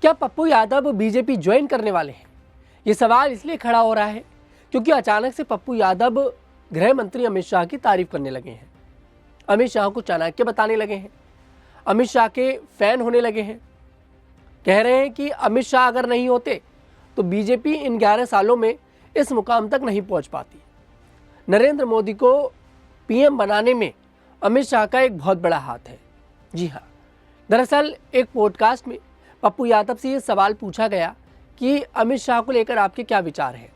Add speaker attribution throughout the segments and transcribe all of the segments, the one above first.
Speaker 1: क्या Pappu Yadav BJP join करने वाले हैं? ये सवाल इसलिए खड़ा हो रहा है क्योंकि अचानक से पप्पू यादव गृह मंत्री अमित शाह की तारीफ करने लगे हैं। अमित शाह को चाणक्य बताने लगे हैं, अमित शाह के फैन होने लगे हैं। कह रहे हैं कि अमित शाह अगर नहीं होते तो बीजेपी इन 11 सालों में इस मुकाम तक नहीं पहुंच पाती। नरेंद्र मोदी को पीएम बनाने में अमित शाह का एक बहुत बड़ा हाथ है। जी हाँ, दरअसल एक पॉडकास्ट में पप्पू यादव से ये सवाल पूछा गया कि अमित शाह को लेकर आपके क्या विचार हैं।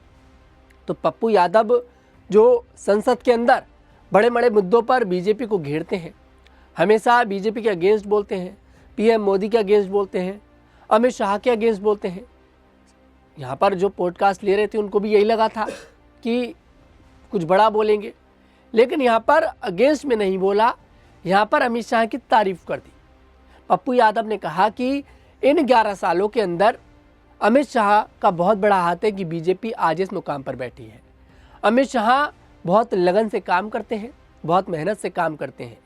Speaker 1: तो पप्पू यादव जो संसद के अंदर बड़े बड़े मुद्दों पर बीजेपी को घेरते हैं, हमेशा बीजेपी के अगेंस्ट बोलते हैं, पीएम मोदी के अगेंस्ट बोलते हैं, अमित शाह के अगेंस्ट बोलते हैं। यहाँ पर जो पॉडकास्ट ले रहे थे उनको भी यही लगा था कि कुछ बड़ा बोलेंगे, लेकिन यहाँ पर अगेंस्ट में नहीं बोला, यहाँ पर अमित शाह की तारीफ कर दी। पप्पू यादव ने कहा कि इन 11 सालों के अंदर अमित शाह का बहुत बड़ा हाथ है कि बीजेपी आज इस मुकाम पर बैठी है। अमित शाह बहुत लगन से काम करते हैं, बहुत मेहनत से काम करते हैं।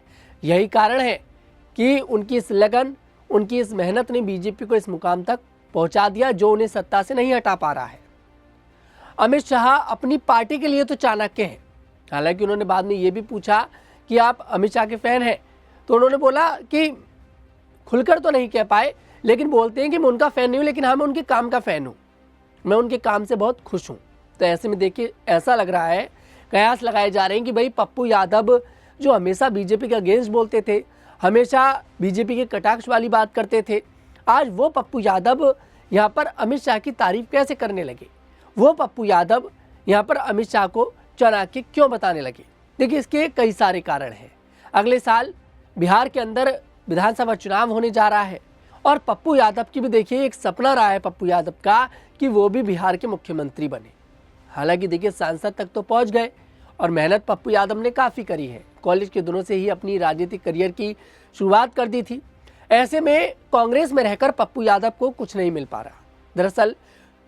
Speaker 1: यही कारण है कि उनकी इस लगन, उनकी इस मेहनत ने बीजेपी को इस मुकाम तक पहुंचा दिया जो उन्हें सत्ता से नहीं हटा पा रहा है। अमित शाह अपनी पार्टी के लिए तो चाणक्य हैं। हालांकि उन्होंने बाद में ये भी पूछा कि आप अमित शाह के फैन हैं, तो उन्होंने बोला कि खुलकर तो नहीं कह पाए, लेकिन बोलते हैं कि मैं उनका फ़ैन नहीं हूँ, लेकिन हाँ मैं उनके काम का फ़ैन हूँ, मैं उनके काम से बहुत खुश हूँ। तो ऐसे में देखिए, ऐसा लग रहा है, कयास लगाए जा रहे हैं कि भाई पप्पू यादव जो हमेशा बीजेपी के अगेंस्ट बोलते थे, हमेशा बीजेपी के कटाक्ष वाली बात करते थे, आज वो पप्पू यादव यहाँ पर अमित शाह की तारीफ कैसे करने लगे? वो पप्पू यादव यहाँ पर अमित शाह को चाणक्य क्यों बताने लगे? देखिए, इसके कई सारे कारण हैं। अगले साल बिहार के अंदर विधानसभा चुनाव होने जा रहा है और पप्पू यादव की भी देखिए एक सपना रहा है पप्पू यादव का कि वो भी बिहार के मुख्यमंत्री बने। हालांकि देखिए, सांसद तक तो पहुंच गए और मेहनत पप्पू यादव ने काफ़ी करी है। कॉलेज के दिनों से ही अपनी राजनीतिक करियर की शुरुआत कर दी थी। ऐसे में कांग्रेस में रहकर पप्पू यादव को कुछ नहीं मिल पा रहा। दरअसल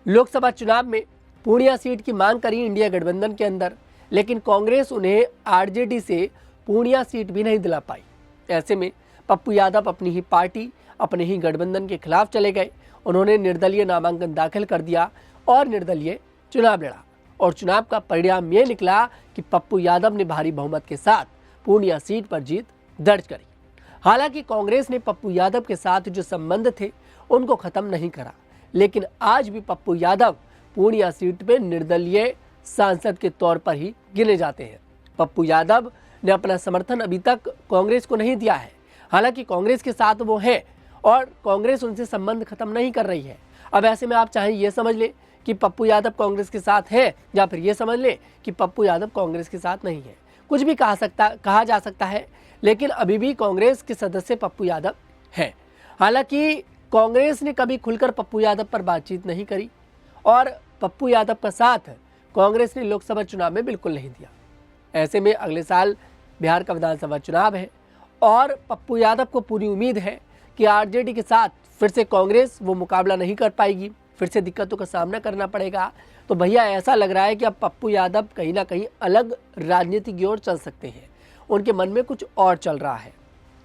Speaker 1: लोकसभा चुनाव में पूर्णिया सीट की मांग करी इंडिया गठबंधन के अंदर, लेकिन कांग्रेस उन्हें आरजेडी से पूर्णिया सीट भी नहीं दिला पाई। ऐसे में पप्पू यादव अपनी ही पार्टी, अपने ही गठबंधन के खिलाफ चले गए। उन्होंने निर्दलीय नामांकन दाखिल कर दिया और निर्दलीय चुनाव लड़ा और चुनाव का परिणाम ये निकला कि पप्पू यादव ने भारी बहुमत के साथ पूर्णिया सीट पर जीत दर्ज करी। हालांकि कांग्रेस ने पप्पू यादव के साथ जो संबंध थे उनको खत्म नहीं करा, लेकिन आज भी पप्पू यादव पूर्णिया सीट पे निर्दलीय सांसद के तौर पर ही गिने जाते हैं। पप्पू यादव ने अपना समर्थन अभी तक कांग्रेस को नहीं दिया है। हालांकि कांग्रेस के साथ वो है और कांग्रेस उनसे संबंध खत्म नहीं कर रही है। अब ऐसे में आप चाहे ये समझ ले कि पप्पू यादव कांग्रेस के साथ है, या फिर ये समझ ले कि पप्पू यादव कांग्रेस के साथ नहीं है। कुछ भी कहा जा सकता है, लेकिन अभी भी कांग्रेस के सदस्य पप्पू यादव हैं। हालांकि कांग्रेस ने कभी खुलकर पप्पू यादव पर बातचीत नहीं करी और पप्पू यादव का साथ कांग्रेस ने लोकसभा चुनाव में बिल्कुल नहीं दिया। ऐसे में अगले साल बिहार का विधानसभा चुनाव है और पप्पू यादव को पूरी उम्मीद है कि आरजेडी के साथ फिर से कांग्रेस वो मुकाबला नहीं कर पाएगी, फिर से दिक्कतों का सामना करना पड़ेगा। तो भैया, ऐसा लग रहा है कि अब पप्पू यादव कहीं ना कहीं अलग राजनीति की ओर चल सकते हैं। उनके मन में कुछ और चल रहा है।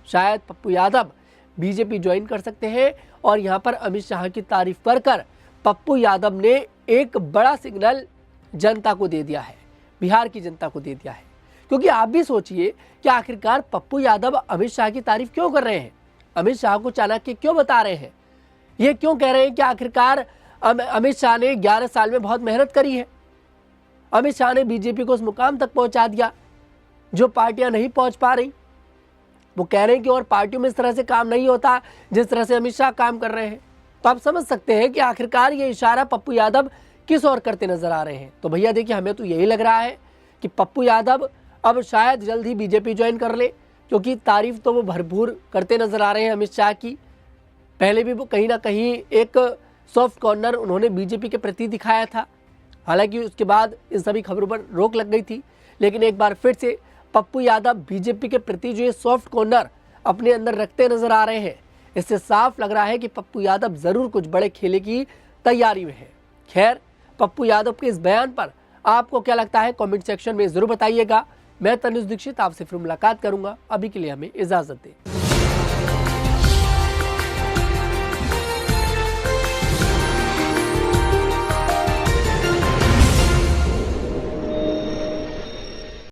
Speaker 1: शायद पप्पू यादव बीजेपी ज्वाइन कर सकते हैं और यहाँ पर अमित शाह की तारीफ कर पप्पू यादव ने एक बड़ा सिग्नल जनता को दे दिया है, बिहार की जनता को दे दिया है। क्योंकि आप भी सोचिए कि आखिरकार पप्पू यादव अमित शाह की तारीफ क्यों कर रहे हैं, अमित शाह को चाणक्य क्यों बता रहे हैं, ये क्यों कह रहे हैं कि आखिरकार अमित शाह ने 11 साल में बहुत मेहनत करी है, अमित शाह ने बीजेपी को उस मुकाम तक पहुंचा दिया जो पार्टियां नहीं पहुंच पा रही। वो कह रहे हैं कि और पार्टियों में इस तरह से काम नहीं होता जिस तरह से अमित शाह काम कर रहे हैं। तो आप समझ सकते हैं कि आखिरकार ये इशारा पप्पू यादव किस ओर करते नजर आ रहे हैं। तो भैया देखिए, हमें तो यही लग रहा है कि पप्पू यादव अब शायद जल्द ही बीजेपी ज्वाइन कर ले, क्योंकि तारीफ तो वो भरपूर करते नजर आ रहे हैं अमित शाह की। पहले भी वो कहीं ना कहीं एक सॉफ्ट कॉर्नर उन्होंने बीजेपी के प्रति दिखाया था। हालांकि उसके बाद इन सभी खबरों पर रोक लग गई थी, लेकिन एक बार फिर से पप्पू यादव बीजेपी के प्रति जो ये सॉफ्ट कॉर्नर अपने अंदर रखते नजर आ रहे हैं, इससे साफ लग रहा है कि पप्पू यादव जरूर कुछ बड़े खेले की तैयारी में है। खैर, पप्पू यादव के इस बयान पर आपको क्या लगता है, कमेंट सेक्शन में जरूर बताइएगा। मैं तनुज दीक्षित आपसे फिर मुलाकात करूंगा। अभी के लिए हमें इजाजत दें।